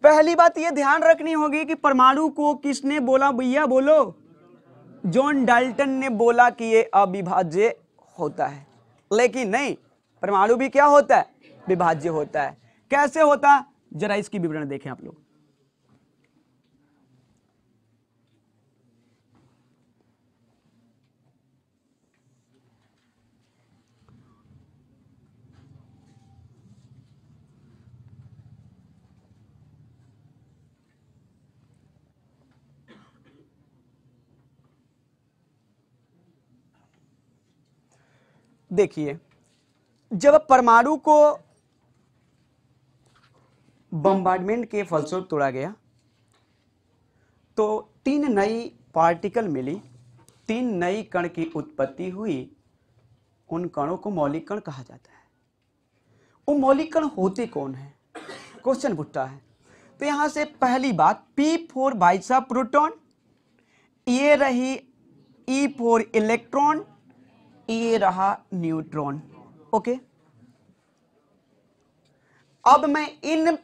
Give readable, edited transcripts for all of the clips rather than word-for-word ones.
पहली बात ये ध्यान रखनी होगी कि परमाणु को किसने बोला भैया, बोलो। जॉन डाल्टन ने बोला कि ये अविभाज्य होता है, लेकिन नहीं, परमाणु भी क्या होता है, विभाज्य होता है। कैसे होता, जरा इसकी विवरण देखें आप लोग। देखिए, जब परमाणु को बम्बार्डमेंट के फलस्वरूप तोड़ा गया तो 3 नई पार्टिकल मिली, 3 नई कण की उत्पत्ति हुई। उन कणों को मौलिक कण कहा जाता है। वो मौलिक कण होते कौन है, क्वेश्चन उठता है। तो यहां से पहली बात, P4 भाई साहब प्रोटॉन, ये रही E4 इलेक्ट्रॉन, ये रहा न्यूट्रॉन। ओके, अब मैं इन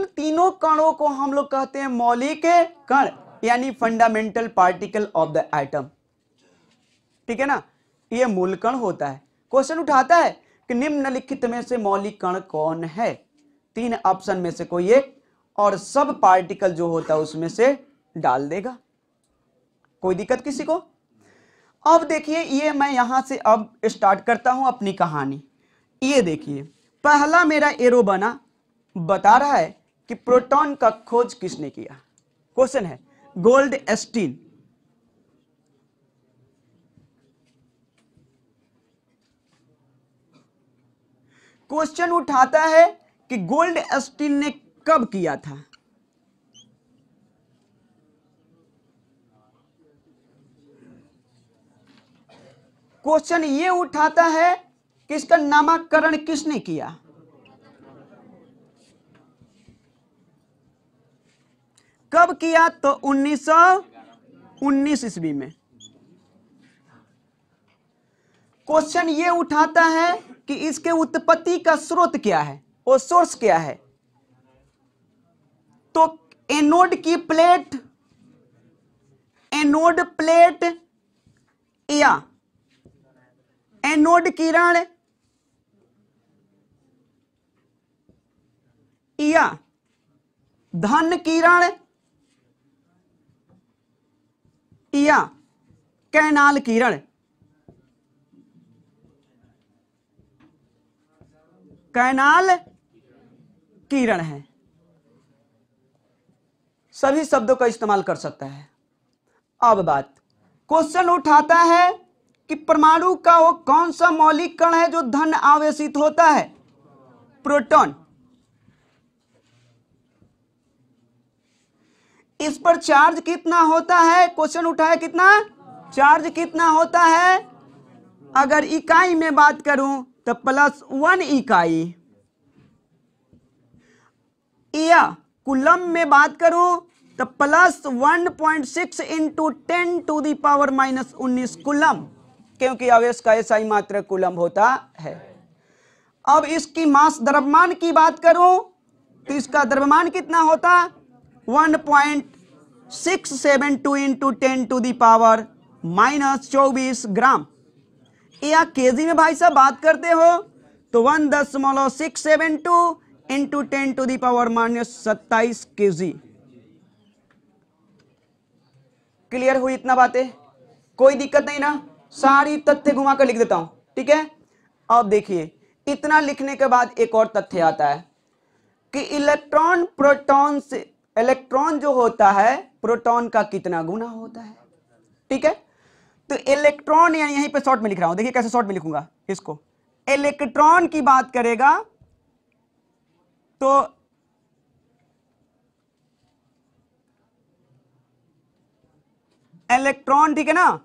तीनों कणों को हम लोग कहते हैं मौलिक कण, यानी fundamental particle of the atom. ठीक है ना, ये मूल कण होता है। क्वेश्चन उठाता है कि निम्नलिखित में से मौलिक कण कौन है, 3 ऑप्शन में से कोई एक, और सब पार्टिकल जो होता है उसमें से डाल देगा। कोई दिक्कत किसी को? अब देखिए, ये मैं यहां से अब स्टार्ट करता हूं अपनी कहानी। ये देखिए, पहला मेरा एरो बना, बता रहा है कि प्रोटॉन का खोज किसने किया। क्वेश्चन है, गोल्डस्टीन। क्वेश्चन उठाता है कि गोल्डस्टीन ने कब किया था। क्वेश्चन ये उठाता है कि इसका नामकरण किसने किया। कब किया, तो 1919 ईस्वी में। क्वेश्चन ये उठाता है कि इसके उत्पत्ति का स्रोत क्या है, वो सोर्स क्या है। तो एनोड की प्लेट, एनोड प्लेट या एनोड किरण या धन किरण या कैनाल किरण। कैनाल किरण है, सभी शब्दों का इस्तेमाल कर सकता है। अब बात, क्वेश्चन उठाता है कि परमाणु का वो कौन सा मौलिक कण है जो धन आवेशित होता है, प्रोटॉन। इस पर चार्ज कितना होता है, क्वेश्चन उठाया कितना चार्ज कितना होता है। अगर इकाई में बात करूं तो +1 इकाई, या कूलम में बात करूं तो +1.6 इंटू 10⁻⁻19 कूलम, क्योंकि आवेश का SI मात्रक कूलम होता है। अब इसकी मास द्रव्यमान की बात करूं तो इसका द्रव्यमान कितना होता, 1.672 इंटू 10⁻24 ग्राम। या केजी में भाई साहब बात करते हो तो 1.672 इंटू 10⁻⁻27 केजी। क्लियर हुई इतना बातें, कोई दिक्कत नहीं ना, सारी तथ्य घुमा कर लिख देता हूं, ठीक है। अब देखिए, इतना लिखने के बाद एक और तथ्य आता है कि इलेक्ट्रॉन प्रोटॉन से, इलेक्ट्रॉन जो होता है प्रोटॉन का कितना गुना होता है। ठीक है, तो इलेक्ट्रॉन, यानी यहीं पे शॉर्ट में लिख रहा हूं, देखिए कैसे शॉर्ट में लिखूंगा इसको। इलेक्ट्रॉन की बात करेगा तो इलेक्ट्रॉन, ठीक है ना,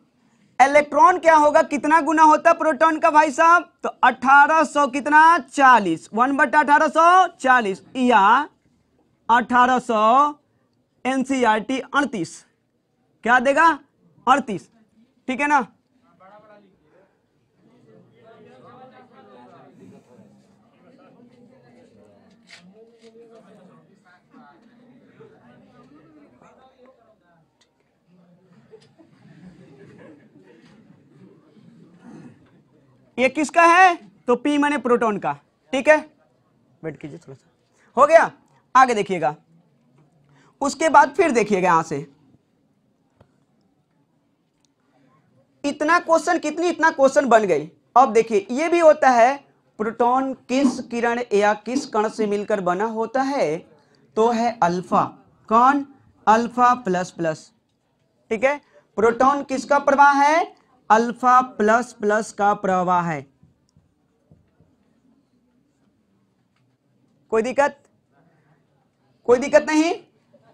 इलेक्ट्रॉन क्या होगा, कितना गुना होता है प्रोटॉन का भाई साहब, तो 1800 कितना 40, 1/1840 या 1800 NCERT 38, क्या देगा 38, ठीक है ना। ये किसका है? तो P माने प्रोटॉन का। ठीक है, वेट कीजिए थोड़ा सा, हो गया। आगे देखिएगा, उसके बाद फिर देखिएगा यहां से इतना क्वेश्चन, कितनी इतना क्वेश्चन बन गई। अब देखिए ये भी होता है, प्रोटॉन किस किरण या किस कण से मिलकर बना होता है? तो है अल्फा। कौन? Alpha plus plus. ठीक है, प्रोटॉन किसका प्रवाह है? अल्फा प्लस प्लस का प्रवाह है। कोई दिक्कत? कोई दिक्कत नहीं।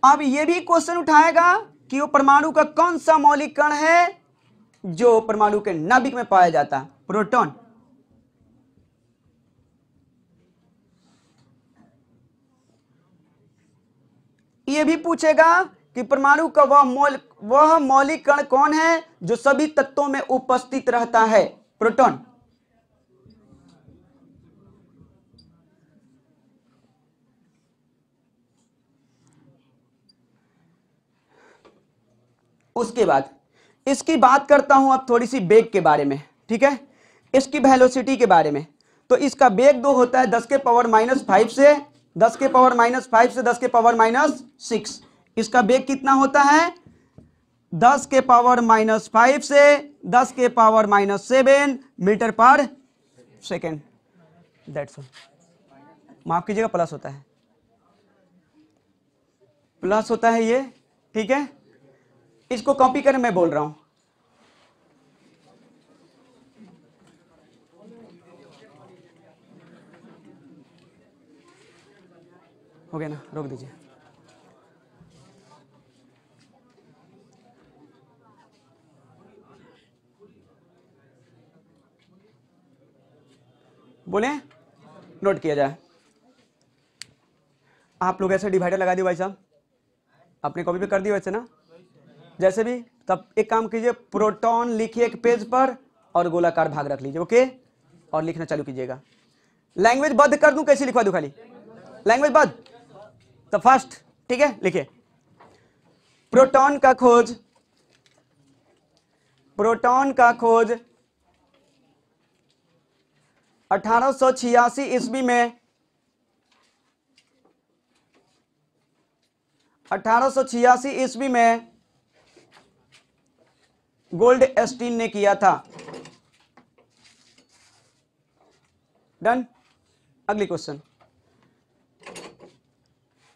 अब ये भी क्वेश्चन उठाएगा कि वो परमाणु का कौन सा मौलिक कण है जो परमाणु के नाभिक में पाया जाता है? प्रोटॉन। ये भी पूछेगा कि परमाणु का वह मौलिक कण कौन है जो सभी तत्वों में उपस्थित रहता है? प्रोटॉन। उसके बाद इसकी बात करता हूं अब थोड़ी सी वेग के बारे में। ठीक है, इसकी वेलोसिटी के बारे में। तो इसका वेग दो होता है 10 के पावर -5 से 10 के पावर -5 से 10 के पावर -6। इसका वेग कितना होता है? 10 के पावर -5 से 10 के पावर -7 मीटर पर सेकेंड। That's all. माफ कीजिएगा, प्लस होता है, प्लस होता है ये। ठीक है, इसको कॉपी करें, मैं बोल रहा हूं। हो गया ना, रोक दीजिए। बोले, नोट किया जाए। आप लोग ऐसे डिवाइडर लगा दिए भाई साहब, अपने कॉपी पे कर दिए वैसे ना, जैसे भी। तब एक काम कीजिए, प्रोटॉन लिखिए एक पेज पर और गोलाकार भाग रख लीजिए। ओके, और लिखना चालू कीजिएगा। लैंग्वेज बद्ध कर दूं, कैसे लिखवा दूं? खाली लैंग्वेज बद्ध। तो फर्स्ट, ठीक है, लिखिए। प्रोटॉन का खोज, प्रोटॉन का खोज 1886 ईस्वी में, 1886 ईस्वी में गोल्डस्टीन ने किया था। डन। अगली क्वेश्चन,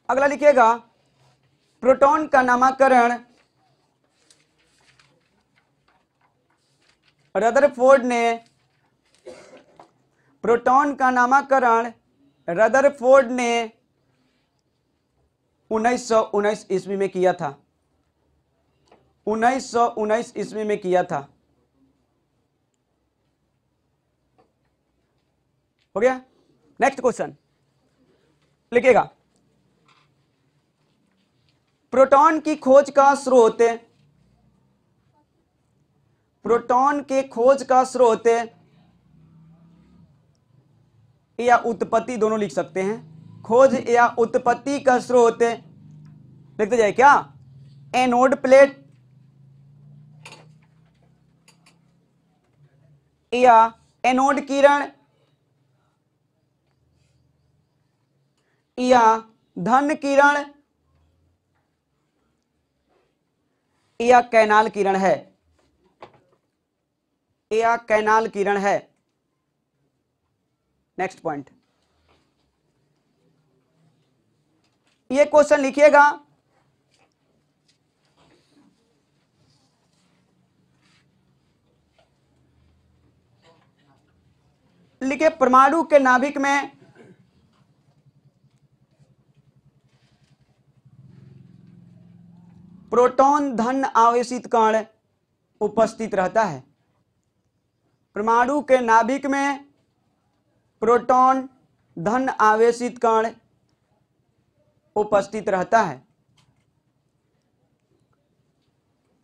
अगला लिखिएगा, प्रोटॉन का नामकरण रदरफोर्ड ने, प्रोटॉन का नामकरण रदरफोर्ड ने 1919 ईस्वी में किया था। 1919 ईस्वी में किया था। हो गया। नेक्स्ट क्वेश्चन लिखिएगा, प्रोटॉन की खोज का स्रोत, प्रोटॉन के खोज का स्रोत या उत्पत्ति, दोनों लिख सकते हैं। खोज या उत्पत्ति का स्रोत लिखते जाए क्या? एनोड प्लेट या एनोड किरण या धन किरण या कैनाल किरण है, या कैनाल किरण है। नेक्स्ट पॉइंट, ये क्वेश्चन लिखिएगा, लिखिए परमाणु के नाभिक में प्रोटॉन धन आवेशित कण उपस्थित रहता है। परमाणु के नाभिक में प्रोटॉन धन आवेशित कण उपस्थित रहता है।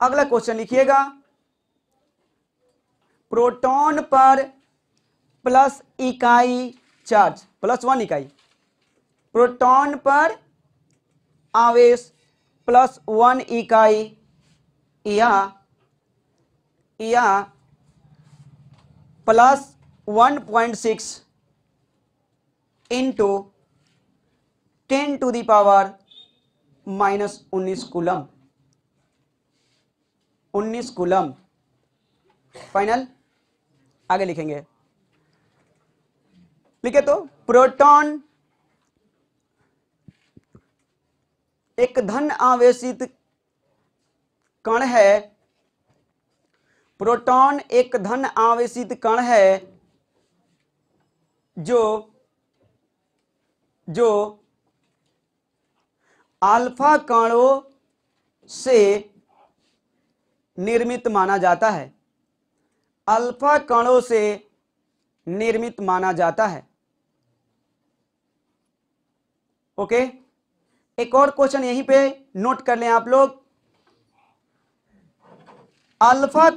अगला क्वेश्चन लिखिएगा, प्रोटॉन पर प्लस इकाई चार्ज, +1 इकाई, प्रोटॉन पर आवेश +1 इकाई या plus 1.6 into 10⁻⁻19 coulomb, 19 coulomb. Final आगे लिखेंगे, लिखे तो प्रोटॉन एक धन आवेशित कण है, प्रोटॉन एक धन आवेशित कण है जो अल्फा कणों से निर्मित माना जाता है, अल्फा कणों से निर्मित माना जाता है। ओके, एक और क्वेश्चन यहीं पे नोट कर लें आप लोग। अल्फा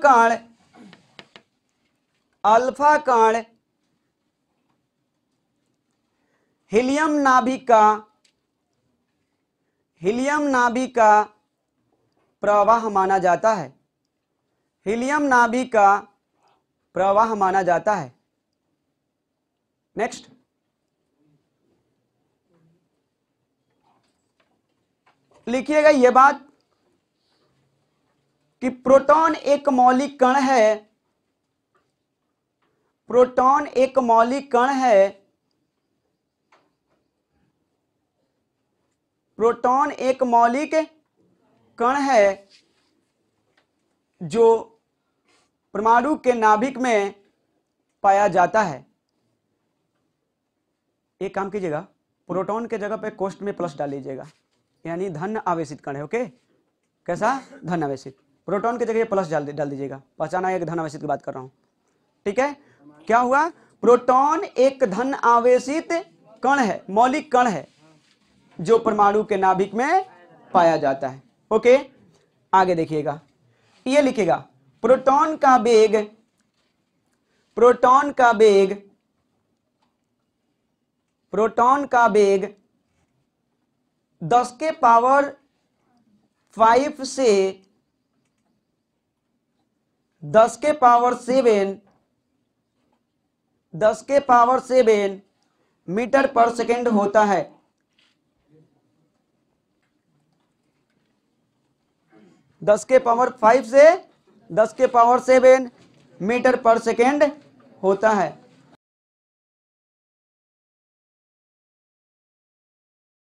कण हीलियम नाभिक का प्रवाह माना जाता है, हीलियम नाभिक का प्रवाह माना जाता है। नेक्स्ट, लिखिएगा यह बात कि प्रोटॉन एक मौलिक कण है, प्रोटॉन एक मौलिक कण है, प्रोटॉन एक मौलिक कण है जो परमाणु के नाभिक में पाया जाता है। एक काम कीजिएगा, प्रोटॉन के जगह पे कोष्ठ में प्लस डाल लीजिएगा, यानी धन आवेशित कण है। ओके, कैसा? धन आवेशित। प्रोटॉन की जगह प्लस डाल दीजिएगा, पहचाना है कि धन आवेशित की बात कर रहा हूं। ठीक है, क्या हुआ? प्रोटॉन एक धन आवेशित कण है, मौलिक कण है जो परमाणु के नाभिक में पाया जाता है। ओके, आगे देखिएगा, ये लिखेगा प्रोटॉन का वेग 10⁵ से 10⁷ मीटर पर सेकेंड होता है। 10⁵ से 10⁷ मीटर पर सेकेंड होता है।